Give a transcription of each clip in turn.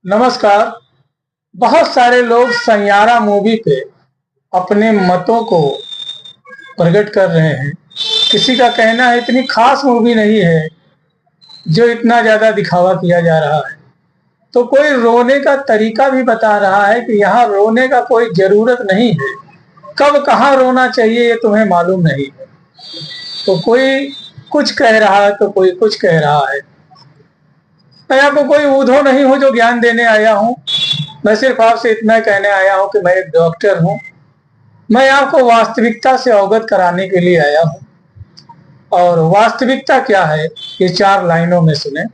नमस्कार। बहुत सारे लोग सैयारा मूवी पे अपने मतों को प्रकट कर रहे हैं। किसी का कहना है इतनी खास मूवी नहीं है जो इतना ज्यादा दिखावा किया जा रहा है। तो कोई रोने का तरीका भी बता रहा है कि यहाँ रोने का कोई जरूरत नहीं है, कब कहाँ रोना चाहिए ये तुम्हें मालूम नहीं है। तो कोई कुछ कह रहा है तो कोई कुछ कह रहा है। मैं आपको कोई ऊधो नहीं हूँ जो ज्ञान देने आया हूँ। मैं सिर्फ आपसे इतना कहने आया हूँ कि मैं एक डॉक्टर हूँ। मैं आपको वास्तविकता से अवगत कराने के लिए आया हूँ। और वास्तविकता क्या है ये 4 लाइनों में सुने।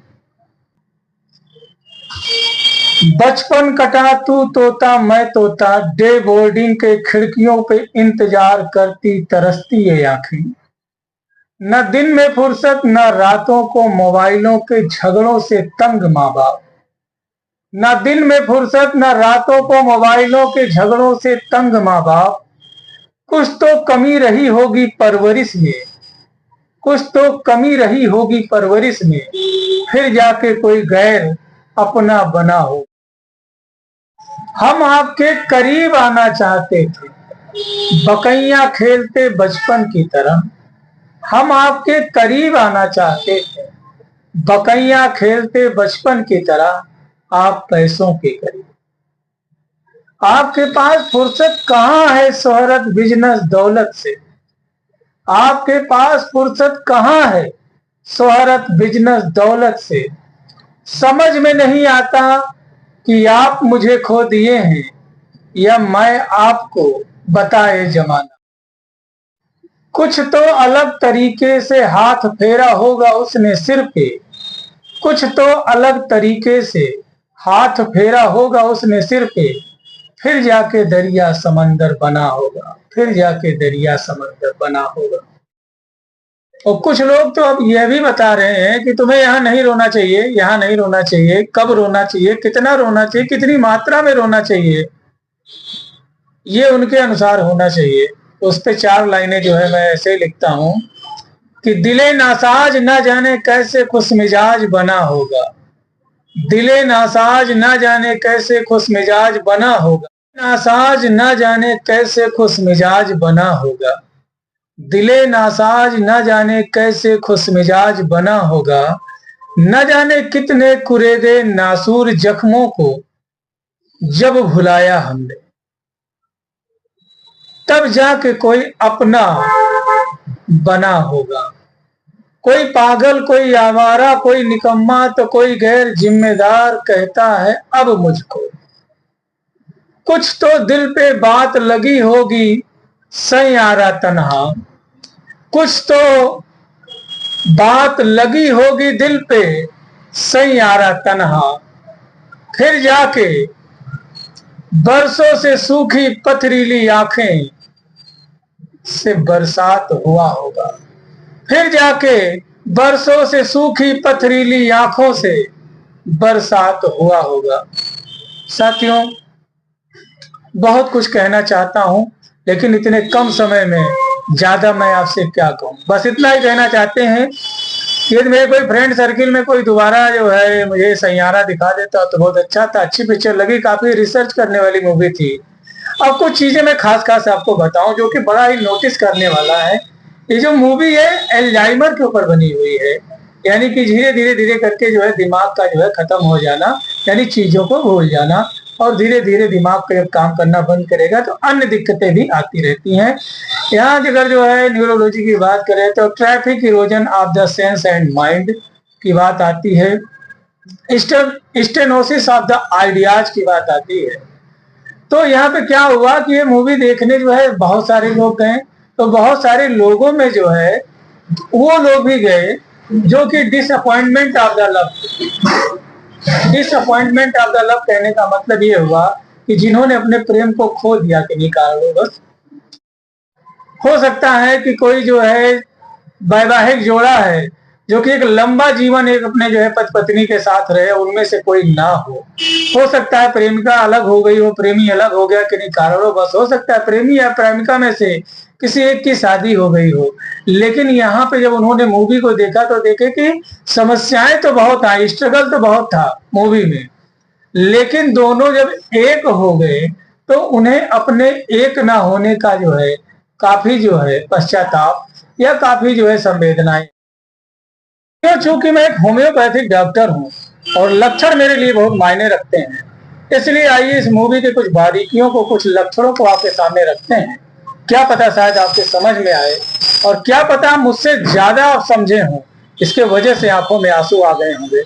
बचपन कटा तू तोता मैं तोता, डे बोर्डिंग के खिड़कियों पे इंतजार करती तरसती ये आंखें। न दिन में फुर्सत न रातों को मोबाइलों के झगड़ों से तंग माँ बाप। न दिन में फुर्सत न रातों को मोबाइलों के झगड़ों से तंग माँ बाप। कुछ तो कमी रही होगी परवरिश में, कुछ तो कमी रही होगी परवरिश में, फिर जाके कोई गैर अपना बना हो। हम आपके करीब आना चाहते थे, बकैया खेलते बचपन की तरह। हम आपके करीब आना चाहते थे, बकैया खेलते बचपन की तरह, आप पैसों के करीब। आपके पास फुर्सत कहाँ है शोहरत बिजनेस दौलत से। आपके पास फुर्सत कहाँ है शोहरत बिजनेस दौलत से। समझ में नहीं आता कि आप मुझे खो दिए हैं या मैं आपको बताए जमाना। कुछ तो अलग तरीके से हाथ फेरा होगा उसने सिर पे। कुछ तो अलग तरीके से हाथ फेरा होगा उसने सिर पे, फिर जाके दरिया समंदर बना होगा, फिर जाके दरिया समंदर बना होगा। और कुछ लोग तो अब यह भी बता रहे हैं कि तुम्हें यहाँ नहीं रोना चाहिए, यहाँ नहीं रोना चाहिए, कब रोना चाहिए, कितना रोना चाहिए, कितनी मात्रा में रोना चाहिए, ये उनके अनुसार होना चाहिए। तो उस पे 4 लाइनें जो है मैं ऐसे ही लिखता हूँ कि दिले नासाज न जाने कैसे खुशमिजाज बना होगा। दिले नासाज न जाने कैसे खुशमिजाज बना होगा। नासाज न जाने कैसे खुशमिजाज बना होगा। दिले नासाज न जाने कैसे खुशमिजाज बना होगा। न जाने कितने कुरेदे नासूर जख्मों को जब भुलाया हमने, तब जाके कोई अपना बना होगा। कोई पागल, कोई आवारा, कोई निकम्मा तो कोई गैर जिम्मेदार कहता है अब मुझको। कुछ तो दिल पे बात लगी होगी सैयारा तन्हा। कुछ तो बात लगी होगी दिल पे सैयारा तन्हा, फिर जाके बरसों से सूखी पथरीली आंखें से बरसात हुआ होगा। फिर जाके बरसों से सूखी पथरीली आंखों से बरसात हुआ होगा। साथियों, बहुत कुछ कहना चाहता हूं लेकिन इतने कम समय में ज्यादा मैं आपसे क्या कहूं। बस इतना ही कहना चाहते हैं कि यदि मेरे कोई फ्रेंड सर्किल में कोई दोबारा जो है मुझे सैयारा दिखा देता तो बहुत अच्छा था। अच्छी पिक्चर लगी, काफी रिसर्च करने वाली मूवी थी। अब कुछ चीजें मैं खास खास आपको बताऊं जो कि बड़ा ही नोटिस करने वाला है। ये जो मूवी है एल्जाइमर के ऊपर बनी हुई है, यानी कि धीरे धीरे करके जो है दिमाग का जो है खत्म हो जाना, यानी चीजों को भूल जाना। और धीरे धीरे दिमाग का जब काम करना बंद करेगा तो अन्य दिक्कतें भी आती रहती हैं। यहाँ अगर जो है न्यूरोलॉजी की बात करें तो traffic erosion of the sense and mind की बात आती है। स्टेनोसिस ऑफ द आइडियाज की बात आती है। तो यहाँ पे क्या हुआ कि ये मूवी देखने जो है बहुत सारे लोग गए। तो बहुत सारे लोगों में जो है वो लोग भी गए जो कि disappointment of the love. Disappointment of the love कहने का मतलब ये हुआ कि जिन्होंने अपने प्रेम को खो दिया किन्हीं कारणवश। हो सकता है कि कोई जो है वैवाहिक जोड़ा है जो कि एक लंबा जीवन एक अपने जो है पति पत्नी के साथ रहे, उनमें से कोई ना हो सकता है प्रेमिका अलग हो गई हो, प्रेमी अलग हो गया किन्हीं कारणों बस। हो सकता है प्रेमी या प्रेमिका में से किसी एक की शादी हो गई हो। लेकिन यहाँ पे जब उन्होंने मूवी को देखा तो देखे कि समस्याएं तो बहुत आई, स्ट्रगल तो बहुत था मूवी में, लेकिन दोनों जब एक हो गए तो उन्हें अपने एक ना होने का जो है काफी जो है पश्चाताप या काफी जो है संवेदनाएं। क्यों? चूंकि मैं एक होम्योपैथिक डॉक्टर हूं और लक्षण मेरे लिए बहुत मायने रखते हैं, इसलिए आइए इस मूवी के कुछ बारीकियों को, कुछ लक्षणों को आपके सामने रखते हैं। क्या पता शायद आपके समझ में आए और क्या पता मुझसे ज्यादा आप समझे हों, इसके वजह से आंखों में आंसू आ गए होंगे।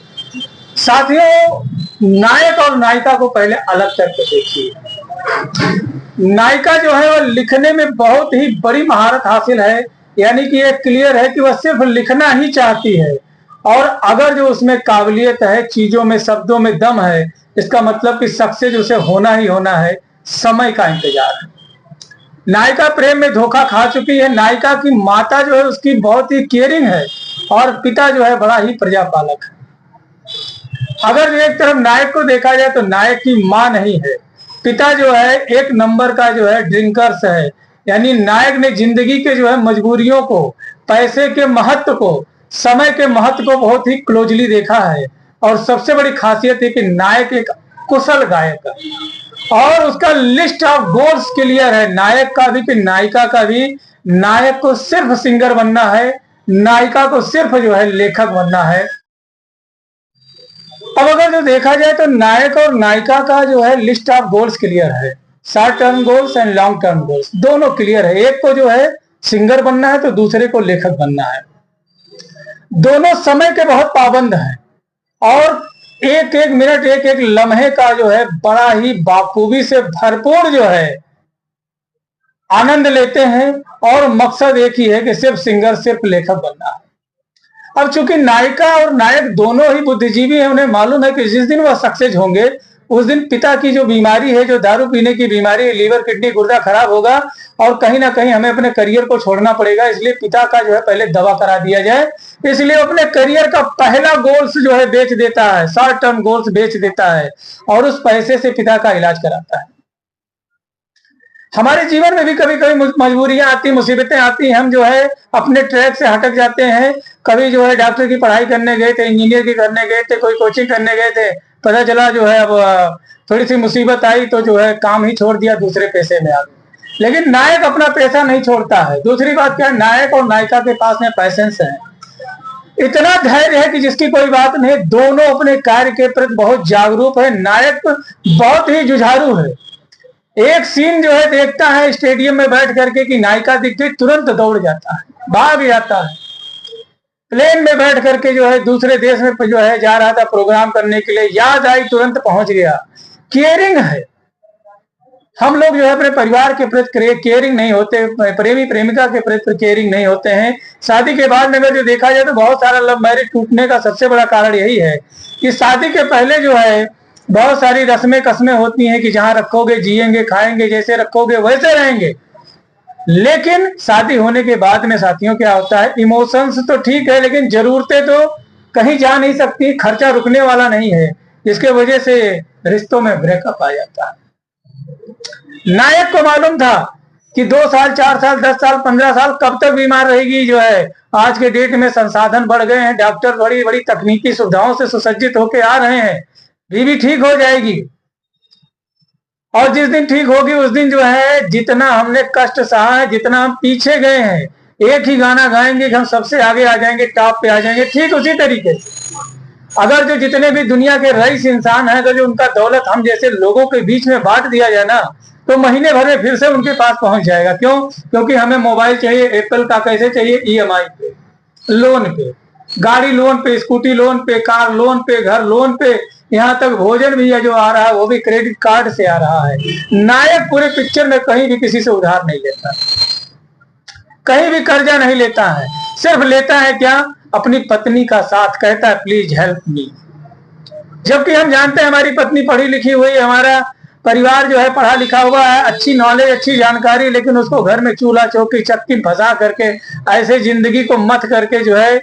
साथियों, नायक और नायिका को पहले अलग करके देखिए। नायिका जो है वह लिखने में बहुत ही बड़ी महारत हासिल है, यानी कि ये क्लियर है कि वह सिर्फ लिखना ही चाहती है, और अगर जो उसमें काबिलियत है, चीजों में, शब्दों में दम है, इसका मतलब कि सक्सेस उसे होना ही होना है। समय का इंतजार है। नायिका प्रेम में धोखा खा चुकी है। नायिका की माता जो है उसकी बहुत ही केयरिंग है और पिता जो है बड़ा ही प्रजापालक है। अगर एक तरफ नायक को देखा जाए तो नायक की मां नहीं है, पिता जो है एक नंबर का जो है ड्रिंकर्स है। यानी नायक ने जिंदगी के जो है मजबूरियों को, पैसे के महत्व को, समय के महत्व को बहुत ही क्लोजली देखा है। और सबसे बड़ी खासियत है कि नायक एक कुशल गायक है और उसका लिस्ट ऑफ गोल्स क्लियर है, नायक का भी कि नायिका का भी। नायक को सिर्फ सिंगर बनना है, नायिका को सिर्फ जो है लेखक बनना है। अब अगर जो देखा जाए तो नायक और नायिका का जो है लिस्ट ऑफ गोल्स क्लियर है, short term goals and long term goals दोनों क्लियर है। एक को जो है सिंगर बनना है तो दूसरे को लेखक बनना है। दोनों समय के बहुत पाबंद हैं और एक एक मिनट, एक एक लम्हे का जो है बड़ा ही बाखूबी से भरपूर जो है आनंद लेते हैं, और मकसद एक ही है कि सिर्फ सिंगर, सिर्फ लेखक बनना है। अब चूंकि नायिका और नायक दोनों ही बुद्धिजीवी हैं, उन्हें मालूम है कि जिस दिन वह सक्सेस होंगे उस दिन पिता की जो बीमारी है, जो दारू पीने की बीमारी है, लीवर, किडनी, गुर्दा खराब होगा और कहीं ना कहीं हमें अपने करियर को छोड़ना पड़ेगा। इसलिए पिता का जो है पहले दवा करा दिया जाए। इसलिए अपने करियर का पहला गोल्स जो है बेच देता है, शॉर्ट टर्म गोल्स बेच देता है और उस पैसे से पिता का इलाज कराता है। हमारे जीवन में भी कभी कभी मजबूरियां आती, मुसीबतें आती, हम जो है अपने ट्रैक से हटक जाते हैं। कभी जो है डॉक्टर की पढ़ाई करने गए थे, इंजीनियर की करने गए थे, कोई कोचिंग करने गए थे, पता चला जो है अब थोड़ी सी मुसीबत आई तो जो है काम ही छोड़ दिया, दूसरे पेशे में आ गए। लेकिन नायक अपना पैसा नहीं छोड़ता है। दूसरी बात क्या है, नायक और नायिका के पास में पैसेंस है, इतना धैर्य है कि जिसकी कोई बात नहीं। दोनों अपने कार्य के प्रति बहुत जागरूक है। नायक बहुत ही जुझारू है। एक सीन जो है देखता है स्टेडियम में बैठ करके कि नायिका दिख गई, तुरंत दौड़ जाता है, भाग जाता है। प्लेन में बैठ करके जो है दूसरे देश में जो है जा रहा था प्रोग्राम करने के लिए, याद आई, तुरंत पहुंच गया। केयरिंग है। हम लोग जो है अपने परिवार के प्रति केयरिंग नहीं होते, प्रेमी प्रेमिका के प्रति केयरिंग नहीं होते हैं। शादी के बाद में अगर जो देखा जाए तो बहुत सारा लव मैरिज टूटने का सबसे बड़ा कारण यही है कि शादी के पहले जो है बहुत सारी रस्में कस्में होती हैं कि जहां रखोगे, जिएंगे, खाएंगे, जैसे रखोगे वैसे रहेंगे। लेकिन शादी होने के बाद में साथियों क्या होता है, इमोशंस तो ठीक है लेकिन जरूरतें तो कहीं जा नहीं सकती, खर्चा रुकने वाला नहीं है, जिसके वजह से रिश्तों में ब्रेकअप आ जाता है। नायक को मालूम था कि 2 साल, 4 साल, 10 साल, 15 साल कब तक बीमार रहेगी। जो है आज के डेट में संसाधन बढ़ गए हैं, डॉक्टर बड़ी बड़ी तकनीकी सुविधाओं से सुसज्जित होकर आ रहे हैं, बीवी ठीक हो जाएगी। और जिस दिन ठीक होगी उस दिन जो है जितना हमने कष्ट सहा है, जितना हम पीछे गए हैं, एक ही गाना गाएंगे कि हम सबसे आगे आ जाएंगे, टॉप पे आ जाएंगे। ठीक उसी तरीके से अगर जो जितने भी दुनिया के रईस इंसान हैं, अगर जो उनका दौलत हम जैसे लोगों के बीच में बांट दिया जाए ना, तो महीने भर में फिर से उनके पास पहुंच जाएगा। क्यों? क्योंकि हमें मोबाइल चाहिए, एप्पल का कैसे चाहिए, ईएमआई पे, लोन पे, गाड़ी लोन पे, स्कूटी लोन पे, कार लोन पे, घर लोन पे, यहाँ तक भोजन भी है जो आ रहा है वो भी क्रेडिट कार्ड से आ रहा है। नायक पूरे पिक्चर में कहीं भी किसी से उधार नहीं लेता, कहीं भी कर्जा नहीं लेता है, सिर्फ लेता है क्या, अपनी पत्नी का साथ। कहता है प्लीज हेल्प मी। जबकि हम जानते हैं हमारी पत्नी पढ़ी लिखी हुई, हमारा परिवार जो है पढ़ा लिखा हुआ है, अच्छी नॉलेज, अच्छी जानकारी, लेकिन उसको घर में चूल्हा चौकी चक्की फंसा करके ऐसे जिंदगी को मत करके जो है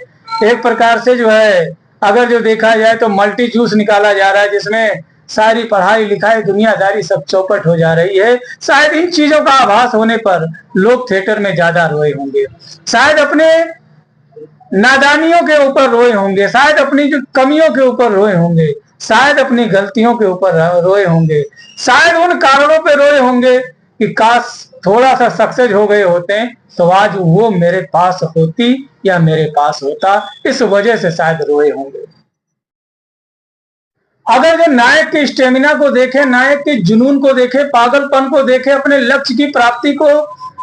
एक प्रकार से जो है अगर जो देखा जाए तो मल्टी जूस निकाला जा रहा है, जिसमें सारी पढ़ाई लिखाई दुनियादारी सब चौपट हो जा रही है। शायद इन चीजों का आभास होने पर लोग थिएटर में ज्यादा रोए होंगे, शायद अपने नादानियों के ऊपर रोए होंगे, शायद अपनी जो कमियों के ऊपर रोए होंगे, शायद अपनी गलतियों के ऊपर रोए होंगे, शायद उन कारणों पे रोए होंगे कि काश थोड़ा सा सक्सेस हो गए होते तो आज वो मेरे पास होती या मेरे पास होता, इस वजह से शायद रोए होंगे। अगर जो नायक के स्टेमिना को देखे, नायक के जुनून को देखे, पागलपन को देखे, अपने लक्ष्य की प्राप्ति को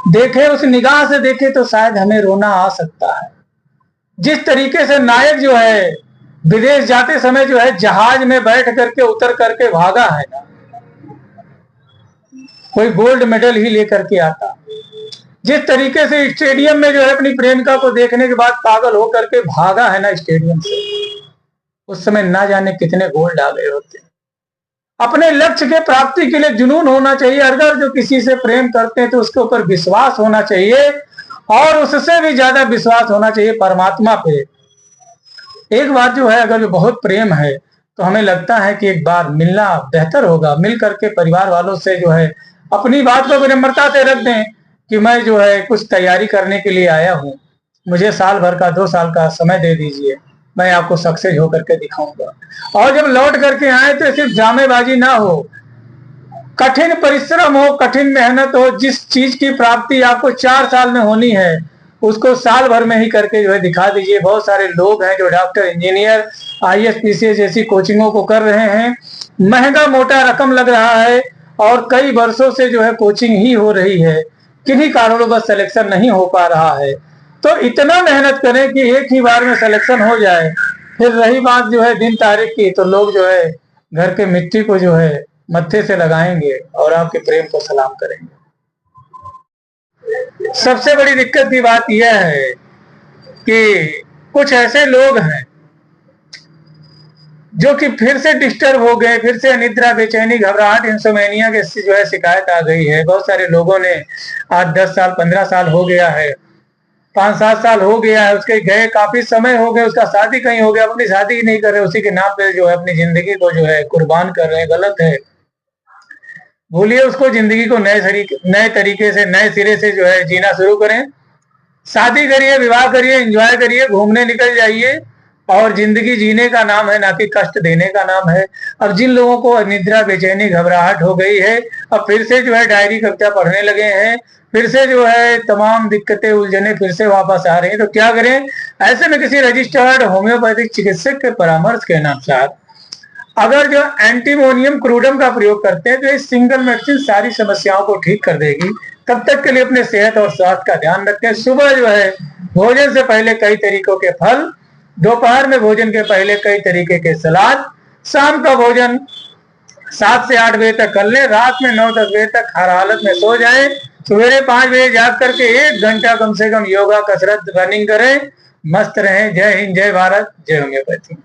देखे, उस निगाह से देखे तो शायद हमें रोना आ सकता है। जिस तरीके से नायक जो है विदेश जाते समय जो है जहाज में बैठ करके उतर करके भागा है ना, कोई गोल्ड मेडल ही लेकर के आता। जिस तरीके से स्टेडियम में जो है अपनी प्रेमिका को देखने के बाद पागल होकर के भागा है ना स्टेडियम से, उस समय ना जाने कितने गोल्ड आ गए होते। अपने लक्ष्य के प्राप्ति के लिए जुनून होना चाहिए। अगर जो किसी से प्रेम करते हैं तो उसके ऊपर विश्वास होना चाहिए, और उससे भी ज्यादा विश्वास होना चाहिए परमात्मा पे। एक बार जो है अगर जो बहुत प्रेम है तो हमें लगता है कि एक बार मिलना बेहतर होगा, मिल करके परिवार वालों से जो है अपनी बात को विनम्रता से रख दें कि मैं जो है कुछ तैयारी करने के लिए आया हूँ, मुझे साल भर का 2 साल का समय दे दीजिए, मैं आपको सक्सेस होकर के दिखाऊंगा। और जब लौट करके आए तो सिर्फ ड्रामेबाजी ना हो, कठिन परिश्रम हो, कठिन मेहनत हो। जिस चीज की प्राप्ति आपको 4 साल में होनी है उसको साल भर में ही करके जो है दिखा दीजिए। बहुत सारे लोग हैं जो डॉक्टर, इंजीनियर, IAS PCS जैसी कोचिंगों को कर रहे हैं, महंगा मोटा रकम लग रहा है और कई वर्षों से जो है कोचिंग ही हो रही है, किन्हीं कारणों बस सिलेक्शन नहीं हो पा रहा है। तो इतना मेहनत करें कि एक ही बार में सिलेक्शन हो जाए। फिर रही बात जो है दिन तारीख की, तो लोग जो है घर के मिट्टी को जो है मत्थे से लगाएंगे और आपके प्रेम को सलाम करेंगे। सबसे बड़ी दिक्कत की बात यह है कि कुछ ऐसे लोग हैं जो कि फिर से डिस्टर्ब हो गए, फिर से अनिद्रा, बेचैनी, घबराहट, इंसोमेनिया के जो है शिकायत आ गई है। बहुत सारे लोगों ने आज 10 साल 15 साल हो गया है, 5-7 साल हो गया है, उसके गए काफी समय हो गए, उसका शादी कहीं हो गया, अपनी शादी नहीं कर रहे, उसी के नाम पे जो है अपनी जिंदगी को जो है कुर्बान कर रहे हैं। गलत है, भूलिए उसको। जिंदगी को नए तरीके से, नए सिरे से जो है जीना शुरू करें। शादी करिए, विवाह करिए, एंजॉय करिए, घूमने निकल जाइए। और जिंदगी जीने का नाम है, ना कि कष्ट देने का नाम है। अब जिन लोगों को निद्रा, बेचैनी, घबराहट हो गई है, अब फिर से जो है डायरी कविता पढ़ने लगे हैं, फिर से जो है तमाम दिक्कतें, उलझने फिर से वापस आ रही हैं। तो क्या करें? ऐसे में किसी रजिस्टर्ड होम्योपैथिक चिकित्सक के परामर्श के अनुसार अगर जो एंटीमोनियम क्रूडम का प्रयोग करते हैं तो इस सिंगल मेडिसिन सारी समस्याओं को ठीक कर देगी। तब तक के लिए अपने सेहत और स्वास्थ्य का ध्यान रखें। सुबह जो है भोजन से पहले कई तरीकों के फल, दोपहर में भोजन के पहले कई तरीके के सलाद, शाम का भोजन 7 से 8 बजे तक कर लें, रात में 9-10 बजे तक हर हालत में सो जाएं, सवेरे 5 बजे जाग करके 1 घंटा कम से कम योगा, कसरत, रनिंग करें। मस्त रहें। जय हिंद, जय भारत, जय होम्योपैथी।